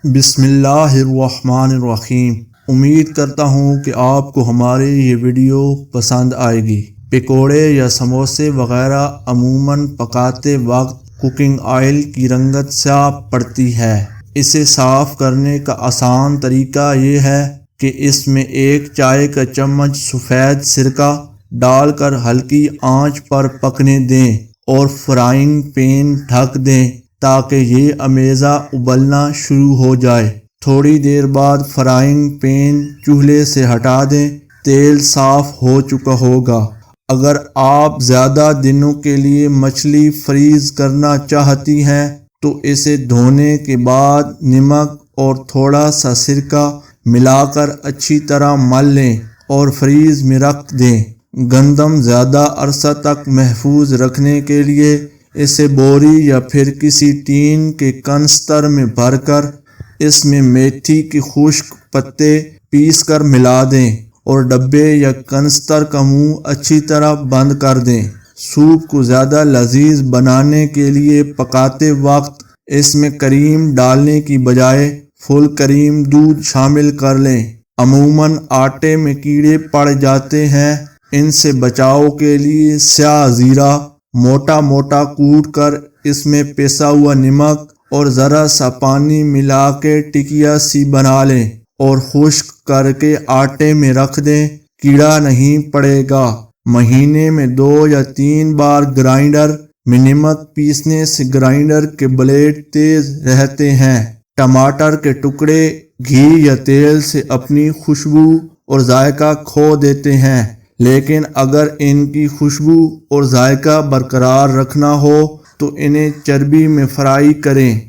بسم اللہ الرحمن الرحیم۔ امید کرتا ہوں کہ آپ کو ہماری یہ ویڈیو پسند آئے گی۔ پکوڑے یا سموسے وغیرہ عموماً پکاتے وقت کوکنگ آئل کی رنگت سیاہ پڑتی ہے۔ اسے صاف کرنے کا آسان طریقہ یہ ہے کہ اس میں 1 چائے کا چمچ سفید سرکہ ڈال کر ہلکی آنچ پر پکنے دیں اور فرائنگ پین ڈھک دیں تاکہ یہ امیزہ ابلنا شروع ہو جائے۔ تھوڑی دیر بعد فرائنگ پین چولہے سے ہٹا دیں، تیل صاف ہو چکا ہوگا۔ اگر آپ زیادہ دنوں کے لیے مچھلی فریز کرنا چاہتی ہیں تو اسے دھونے کے بعد نمک اور تھوڑا سا سرکہ ملا کر اچھی طرح مل لیں اور فریز میں رکھ دیں۔ گندم زیادہ عرصہ تک محفوظ رکھنے کے لیے اسے بوری یا پھر کسی ٹین کے کنستر میں بھر کر اس میں میتھی کے خشک پتے پیس کر ملا دیں اور ڈبے یا کنستر کا منہ اچھی طرح بند کر دیں۔ سوپ کو زیادہ لذیذ بنانے کے لیے پکاتے وقت اس میں کریم ڈالنے کی بجائے فل کریم دودھ شامل کر لیں۔ عموماً آٹے میں کیڑے پڑ جاتے ہیں، ان سے بچاؤ کے لیے سیاہ زیرہ موٹا موٹا کوٹ کر اس میں پسا ہوا نمک اور ذرا سا پانی ملا کے ٹکیا سی بنا لیں اور خشک کر کے آٹے میں رکھ دیں، کیڑا نہیں پڑے گا۔ مہینے میں 2 یا 3 بار گرائنڈر میں نمک پیسنے سے گرائنڈر کے بلیڈ تیز رہتے ہیں۔ ٹماٹر کے ٹکڑے گھی یا تیل سے اپنی خوشبو اور ذائقہ کھو دیتے ہیں، لیکن اگر ان کی خوشبو اور ذائقہ برقرار رکھنا ہو تو انہیں چربی میں فرائی کریں۔